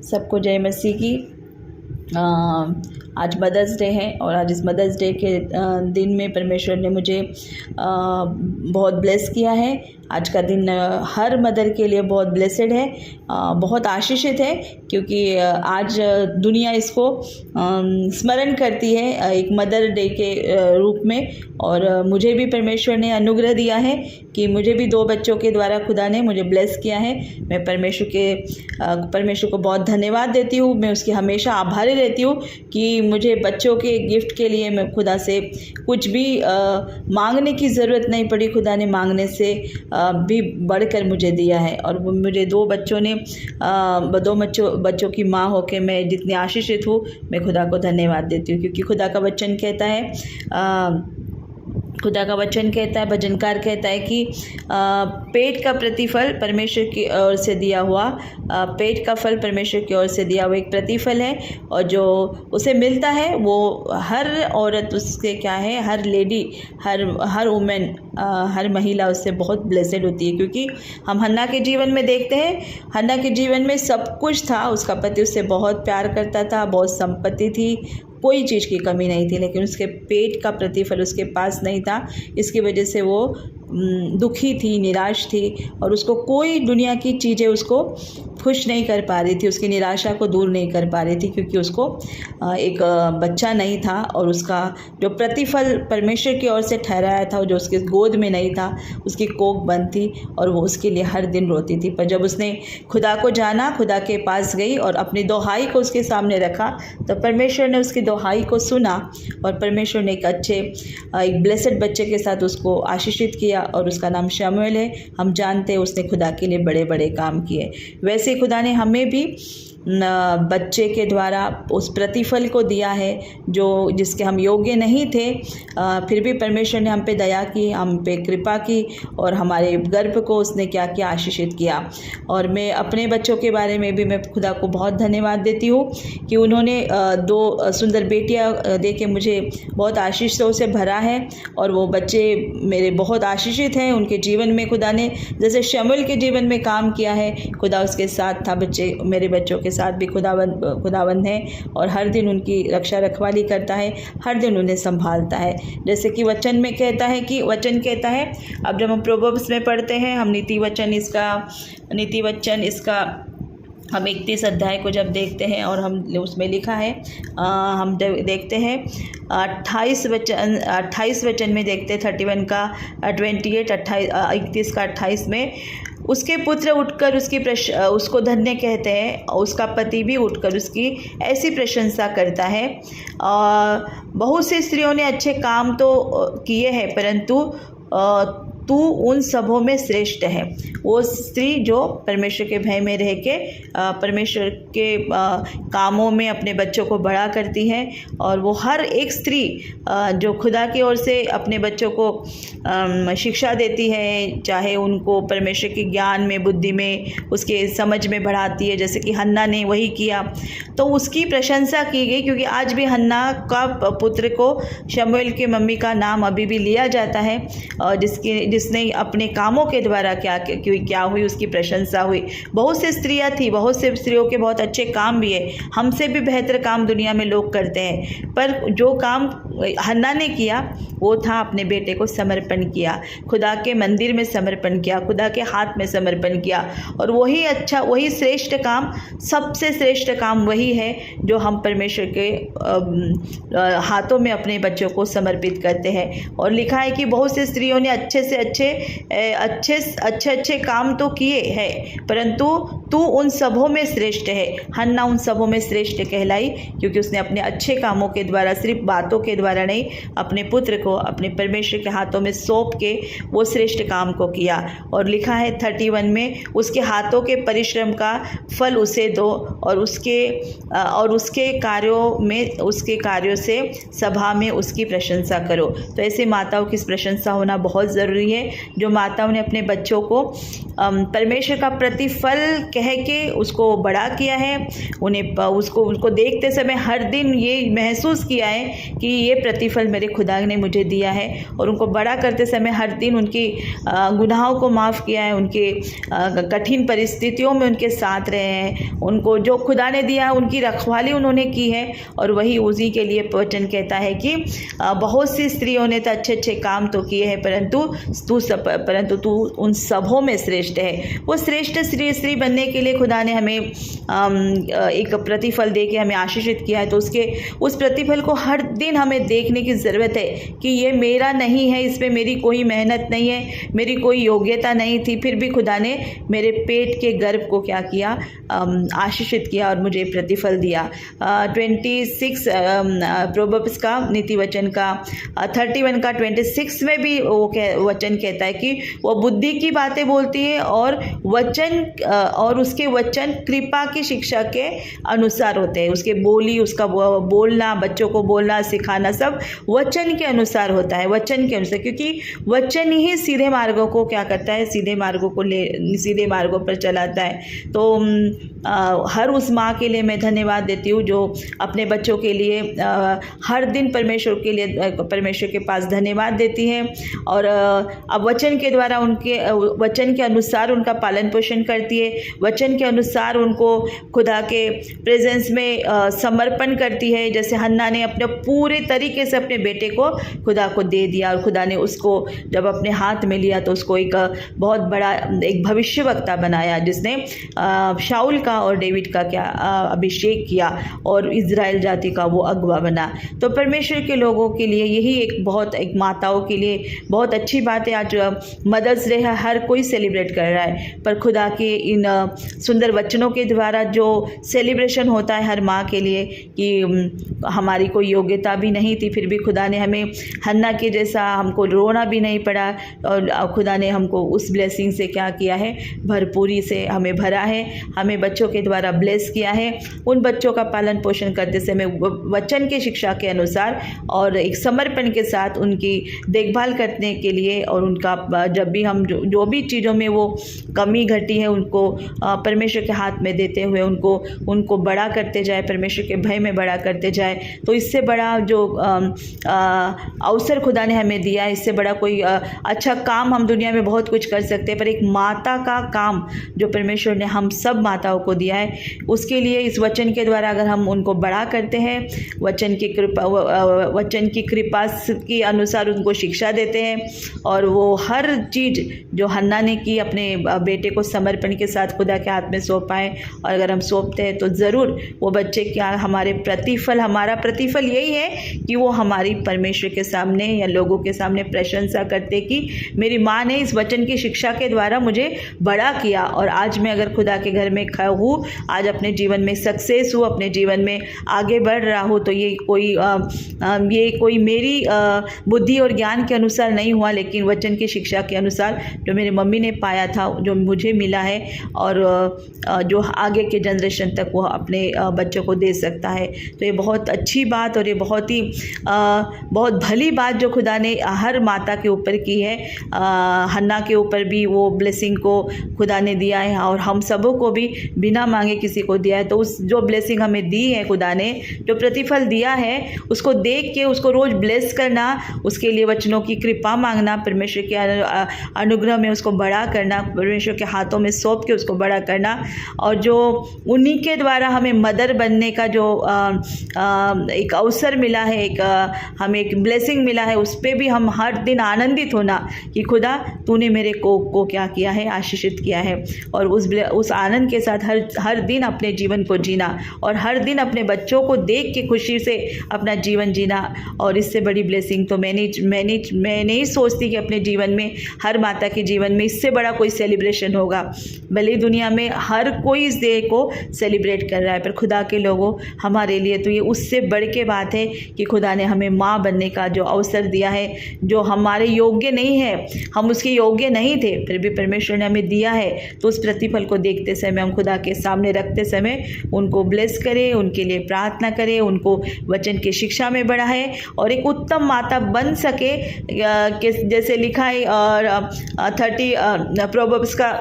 सबको जय मसीह की। आज मदर्स डे है और आज इस मदर्स डे के दिन में परमेश्वर ने मुझे बहुत ब्लेस किया है। आज का दिन हर मदर के लिए बहुत ब्लेसेड है, बहुत आशीषित है, क्योंकि आज दुनिया इसको स्मरण करती है एक मदर डे के रूप में। और मुझे भी परमेश्वर ने अनुग्रह दिया है कि मुझे भी 2 बच्चों के द्वारा खुदा ने मुझे ब्लेस किया है। मैं परमेश्वर को बहुत धन्यवाद देती हूँ। मैं उसकी हमेशा आभारी रहती हूँ कि मुझे बच्चों के गिफ्ट के लिए मैं खुदा से कुछ भी मांगने की ज़रूरत नहीं पड़ी। खुदा ने मांगने से भी बढ़कर मुझे दिया है। और मुझे 2 बच्चों ने 2 बच्चों की माँ होकर मैं जितनी आशीषित हूँ, मैं खुदा को धन्यवाद देती हूँ। क्योंकि खुदा का वचन कहता है, भजनकार कहता है कि पेट का प्रतिफल परमेश्वर की ओर से दिया हुआ, पेट का फल परमेश्वर की ओर से दिया हुआ एक प्रतिफल है। और जो उसे मिलता है वो हर औरत उसके क्या है, हर लेडी, हर वुमेन, हर महिला उससे बहुत ब्लेसेड होती है। क्योंकि हम हन्ना के जीवन में देखते हैं, हन्ना के जीवन में सब कुछ था, उसका पति उससे बहुत प्यार करता था, बहुत संपत्ति थी, कोई चीज़ की कमी नहीं थी, लेकिन उसके पेट का प्रतिफल उसके पास नहीं था। इसकी वजह से वो दुखी थी, निराश थी, और उसको कोई दुनिया की चीज़ें उसको खुश नहीं कर पा रही थी, उसकी निराशा को दूर नहीं कर पा रही थी, क्योंकि उसको एक बच्चा नहीं था और उसका जो प्रतिफल परमेश्वर की ओर से ठहराया था, जो उसके गोद में नहीं था, उसकी कोख बंद थी और वो उसके लिए हर दिन रोती थी। पर जब उसने खुदा को जाना, खुदा के पास गई और अपनी दोहाई को उसके सामने रखा, तो परमेश्वर ने उसकी दोहाई को सुना और परमेश्वर ने एक ब्लेसेड बच्चे के साथ उसको आशीषित किया, और उसका नाम शमूएल है। हम जानते हैं उसने खुदा के लिए बड़े बड़े काम किए। वैसे खुदा ने हमें भी बच्चे के द्वारा उस प्रतिफल को दिया है जिसके हम योग्य नहीं थे, फिर भी परमेश्वर ने हम पे दया की, हम पे कृपा की, और हमारे गर्भ को उसने क्या किया, आशीषित किया। और मैं अपने बच्चों के बारे में भी मैं खुदा को बहुत धन्यवाद देती हूँ कि उन्होंने 2 सुंदर बेटियाँ दे के मुझे बहुत आशीषों से भरा है। और वो बच्चे मेरे बहुत आशीषित हैं। उनके जीवन में खुदा ने जैसे शमूएल के जीवन में काम किया है, खुदा उसके साथ था। मेरे बच्चों के साथ भी खुदावंद है और हर दिन उनकी रक्षा रखवाली करता है, हर दिन उन्हें संभालता है। जैसे कि वचन कहता है, अब जब हम प्रोवर्ब्स में पढ़ते हैं, हम नीति वचन इसका हम 31 अध्याय को जब देखते हैं और हम उसमें लिखा है, हम देखते हैं 28 वचन में देखते हैं, 31 का 28, 31 का 28 में, उसके पुत्र उठकर उसको धन्य कहते हैं, उसका पति भी उठकर उसकी ऐसी प्रशंसा करता है। बहुत सी स्त्रियों ने अच्छे काम तो किए हैं, परंतु तू उन सबों में श्रेष्ठ है। वो स्त्री जो परमेश्वर के भय में रह के परमेश्वर के कामों में अपने बच्चों को बड़ा करती है, और वो हर एक स्त्री जो खुदा की ओर से अपने बच्चों को शिक्षा देती है, चाहे उनको परमेश्वर के ज्ञान में, बुद्धि में, उसके समझ में बढ़ाती है, जैसे कि हन्ना ने वही किया, तो उसकी प्रशंसा की गई। क्योंकि आज भी हन्ना का पुत्र को शमूएल के मम्मी का नाम अभी भी लिया जाता है, जिसने अपने कामों के द्वारा क्या हुई, उसकी प्रशंसा हुई। बहुत सी स्त्रियां थी, बहुत से स्त्रियों के बहुत अच्छे काम भी है, हमसे भी बेहतर काम दुनिया में लोग करते हैं, पर जो काम हन्ना ने किया वो था अपने बेटे को समर्पण किया, खुदा के मंदिर में समर्पण किया, खुदा के हाथ में समर्पण किया। और वही श्रेष्ठ काम, सबसे श्रेष्ठ काम वही है जो हम परमेश्वर के हाथों में अपने बच्चों को समर्पित करते हैं। और लिखा है कि बहुत सी स्त्रियों ने अच्छे काम तो किए हैं, परंतु तू उन सबों में श्रेष्ठ है। हन्ना उन सबों में श्रेष्ठ कहलाई, क्योंकि उसने अपने अच्छे कामों के द्वारा, सिर्फ बातों के द्वारा नहीं, अपने पुत्र को अपने परमेश्वर के हाथों में सौंप के वो श्रेष्ठ काम को किया। और लिखा है 31 में, उसके हाथों के परिश्रम का फल उसे दो, और उसके कार्यों से सभा में उसकी प्रशंसा करो। तो ऐसे माताओं की प्रशंसा होना बहुत ज़रूरी है, जो माताओं ने अपने बच्चों को परमेश्वर का प्रतिफल कह के उसको बड़ा किया है। उनको देखते समय हर दिन ये महसूस किया है कि ये प्रतिफल मेरे खुदा ने मुझे दिया है। और उनको बड़ा करते समय हर दिन उनकी गुनाहों को माफ़ किया है, उनके कठिन परिस्थितियों में उनके साथ रहे हैं, उनको जो खुदा ने दिया है उनकी रखवाली उन्होंने की है। और वही उसी के लिए वचन कहता है कि बहुत सी स्त्रियों ने तो अच्छे अच्छे काम तो किए हैं, परंतु तू उन सबों में श्रेष्ठ है। वो श्रेष्ठ स्त्री बनने के लिए खुदा ने हमें एक प्रतिफल दे के हमें आशीषित किया है। तो उस प्रतिफल को हर दिन हमें देखने की ज़रूरत है कि ये मेरा नहीं है, इसमें मेरी कोई मेहनत नहीं है, मेरी कोई योग्यता नहीं थी, फिर भी खुदा ने मेरे पेट के गर्भ को क्या किया, आशीषित किया और मुझे प्रतिफल दिया। 26 प्रोवर्ब्स का नीति वचन का 31 का 26 में भी वो वचन कहता है कि वो बुद्धि की बातें बोलती है और उसके वचन कृपा की शिक्षा के अनुसार होते हैं। उसके उसका बोलना, बच्चों को बोलना सिखाना सब वचन के अनुसार होता है, वचन के अनुसार, क्योंकि वचन ही सीधे मार्गों को क्या करता है, सीधे मार्गों पर चलाता है। तो हर उस माँ के लिए मैं धन्यवाद देती हूँ जो अपने बच्चों के लिए हर दिन परमेश्वर के पास धन्यवाद देती है और अब वचन के द्वारा उनके वचन के अनुसार उनका पालन पोषण करती है, वचन के अनुसार उनको खुदा के प्रेजेंस में समर्पण करती है। जैसे हन्ना ने अपने पूरे तरीके से अपने बेटे को खुदा को दे दिया और खुदा ने उसको जब अपने हाथ में लिया तो उसको एक बहुत बड़ा एक भविष्यवक्ता बनाया, जिसने शाऊल का और डेविड का क्या अभिषेक किया और इज़राइल जाति का वो अगुवा बना। तो परमेश्वर के लोगों के लिए यही एक माताओं के लिए बहुत अच्छी बात है। आज मदर्स डे है, हर कोई सेलिब्रेट कर रहा है, पर खुदा के इन सुंदर वचनों के द्वारा जो सेलिब्रेशन होता है हर माँ के लिए कि हमारी कोई योग्यता भी नहीं थी, फिर भी खुदा ने हमें हन्ना के जैसा हमको रोना भी नहीं पड़ा और खुदा ने हमको उस ब्लेसिंग से क्या किया है, भरपूरी से हमें भरा है, हमें बच्चों के द्वारा ब्लेस किया है। उन बच्चों का पालन पोषण करते समय वचन की शिक्षा के अनुसार और एक समर्पण के साथ उनकी देखभाल करने के लिए और उनका जब भी हम जो भी चीज़ों में वो कमी घटी है उनको परमेश्वर के हाथ में देते हुए उनको बड़ा करते जाए, परमेश्वर के भय में बड़ा करते जाए। तो इससे बड़ा जो अवसर खुदा ने हमें दिया है, इससे बड़ा कोई अच्छा काम हम दुनिया में बहुत कुछ कर सकते हैं, पर एक माता का काम जो परमेश्वर ने हम सब माताओं को दिया है, उसके लिए इस वचन के द्वारा अगर हम उनको बड़ा करते हैं, वचन की कृपा के अनुसार उनको शिक्षा देते हैं और वो हर चीज़ जो हन्ना ने की अपने बेटे को समर्पण के साथ खुदा के हाथ में सौंपा है, और अगर हम सौंपते हैं तो ज़रूर वो बच्चे क्या हमारा प्रतिफल यही है कि वो हमारी परमेश्वर के सामने या लोगों के सामने प्रशंसा करते कि मेरी माँ ने इस वचन की शिक्षा के द्वारा मुझे बड़ा किया और आज मैं अगर खुदा के घर में हूँ, आज अपने जीवन में सक्सेस हूँ, अपने जीवन में आगे बढ़ रहा हूँ, तो ये कोई मेरी बुद्धि और ज्ञान के अनुसार नहीं हुआ, लेकिन वचन की शिक्षा के अनुसार जो मेरी मम्मी ने पाया था, जो मुझे मिला है और जो आगे के जनरेशन तक वो अपने बच्चों को दे सकता है। तो ये बहुत अच्छी बात और ये बहुत भली बात जो खुदा ने हर माता के ऊपर की है। हन्ना के ऊपर भी वो ब्लेसिंग को खुदा ने दिया है और हम सबों को भी बिना मांगे किसी को दिया है। तो उस जो ब्लेसिंग हमें दी है, खुदा ने जो प्रतिफल दिया है, उसको देख के उसको रोज़ ब्लेस करना, उसके लिए वचनों की कृपा मांगना, परमेश्वर के अनुग्रह में उसको बड़ा करना, परमेश्वर के हाथों में सौंप के उसको बड़ा करना, और जो उन्हीं के द्वारा हमें मदर बनने का जो एक अवसर मिला है, हमें एक ब्लेसिंग मिला है, उस पर भी हम हर दिन आनंदित होना कि खुदा तूने मेरे को क्या किया है, आशीषित किया है। और उस आनंद के साथ हर दिन अपने जीवन को जीना और हर दिन अपने बच्चों को देख के खुशी से अपना जीवन जीना। और इससे बड़ी ब्लेसिंग तो मैं नहीं सोचती कि अपने जीवन में, हर माता के जीवन में इससे बड़ा कोई सेलिब्रेशन होगा। भले दुनिया में हर कोई इस डे को सेलिब्रेट कर रहा है, पर खुदा के लोगों हमारे लिए तो ये उससे बढ़ के बात है कि खुदा ने हमें माँ बनने का जो अवसर दिया है, जो हमारे योग्य नहीं है, हम उसके योग्य नहीं थे, फिर भी परमेश्वर ने हमें दिया है। तो उस प्रतिफल को देखते समय, हम खुदा के सामने रखते समय उनको ब्लेस करें, उनके लिए प्रार्थना करें, उनको वचन की शिक्षा में बढ़ाएं और एक उत्तम माता बन सके। जैसे लिखा है और 30 प्रोवर्ब्स का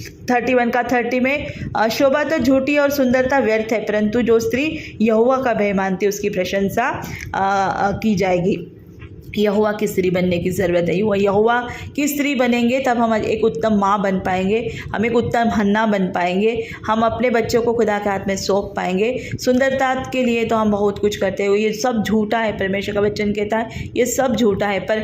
31 का 30 में शोभा तो झूठी और सुंदरता व्यर्थ है, परंतु जो स्त्री यहोवा का भय मानती है उसकी प्रशंसा की जाएगी। यहोवा की स्त्री बनने की ज़रूरत है। यहोवा की स्त्री बनेंगे तब हम एक उत्तम माँ बन पाएंगे, हम एक उत्तम हन्ना बन पाएंगे, हम अपने बच्चों को खुदा के हाथ में सौंप पाएंगे। सुंदरता के लिए तो हम बहुत कुछ करते हैं, ये सब झूठा है। परमेश्वर का वचन कहता है ये सब झूठा है। पर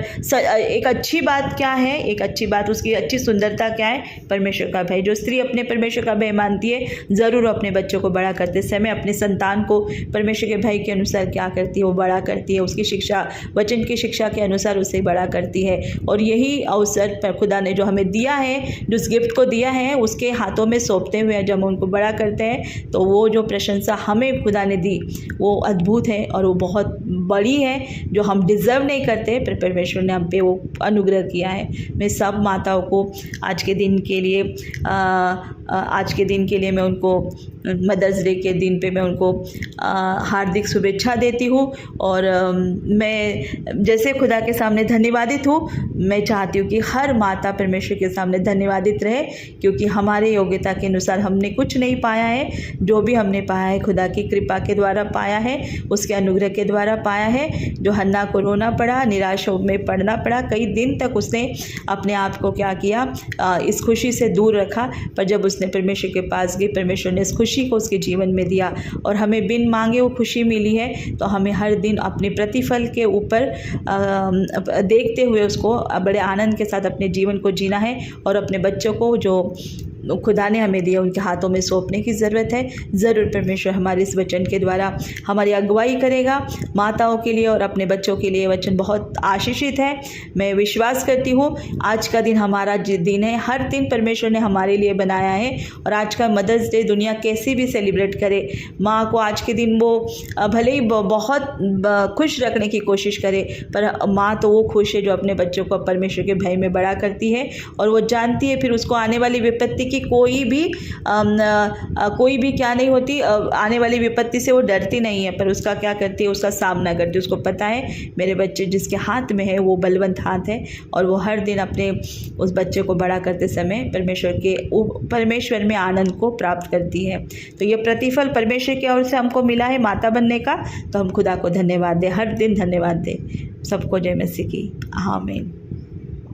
एक अच्छी बात क्या है, एक अच्छी बात, उसकी अच्छी सुंदरता क्या है? परमेश्वर का भय। जो स्त्री अपने परमेश्वर का भय मानती है ज़रूर अपने बच्चों को बड़ा करते समय अपने संतान को परमेश्वर के भय के अनुसार क्या करती है, वो बड़ा करती है, उसकी शिक्षा, वचन की शिक्षा के अनुसार उसे बड़ा करती है। और यही अवसर पर खुदा ने जो हमें दिया है, जिस गिफ्ट को दिया है, उसके हाथों में सौंपते हुए जब हम उनको बड़ा करते हैं तो वो जो प्रशंसा हमें खुदा ने दी वो अद्भुत है और वो बहुत बड़ी है, जो हम डिज़र्व नहीं करते, पर परमेश्वर ने हम पे वो अनुग्रह किया है। मैं सब माताओं को आज के दिन के लिए मैं उनको मदर्स डे के दिन पे मैं उनको हार्दिक शुभेच्छा देती हूँ। और मैं जैसे खुदा के सामने धन्यवादित हूँ, मैं चाहती हूँ कि हर माता परमेश्वर के सामने धन्यवादित रहे, क्योंकि हमारे योग्यता के अनुसार हमने कुछ नहीं पाया है। जो भी हमने पाया है खुदा की कृपा के द्वारा पाया है, उसके अनुग्रह के द्वारा पाया है। जो हन्ना को रोना पड़ा, निराश में पड़ना पड़ा, कई दिन तक उसने अपने आप को क्या किया, इस खुशी से दूर रखा, पर जब उसने परमेश्वर के पास गई, परमेश्वर ने इस खुशी को उसके जीवन में दिया और हमें बिन मांगे वो खुशी मिली है। तो हमें हर दिन अपने प्रतिफल के ऊपर देखते हुए उसको बड़े आनंद के साथ अपने जीवन को जीना है और अपने बच्चों को जो खुदा ने हमें दिया उनके हाथों में सौंपने की ज़रूरत है। ज़रूर परमेश्वर हमारे इस वचन के द्वारा हमारी अगुवाई करेगा। माताओं के लिए और अपने बच्चों के लिए वचन बहुत आशीषित है। मैं विश्वास करती हूँ आज का दिन हमारा दिन है, हर दिन परमेश्वर ने हमारे लिए बनाया है। और आज का मदर्स डे दुनिया कैसी भी सेलिब्रेट करे, माँ को आज के दिन वो भले ही बहुत खुश रखने की कोशिश करे, पर माँ तो वो खुश है जो अपने बच्चों को परमेश्वर के भय में बड़ा करती है और वो जानती है फिर उसको आने वाली विपत्ति की कोई भी क्या नहीं होती, आने वाली विपत्ति से वो डरती नहीं है, पर उसका क्या करती है, उसका सामना करती है। उसको पता है मेरे बच्चे जिसके हाथ में है वो बलवंत हाथ है, और वो हर दिन अपने उस बच्चे को बड़ा करते समय परमेश्वर में आनंद को प्राप्त करती है। तो ये प्रतिफल परमेश्वर की ओर से हमको मिला है माता बनने का, तो हम खुदा को धन्यवाद दें, हर दिन धन्यवाद दें। सबको जय मसीह की आमीन।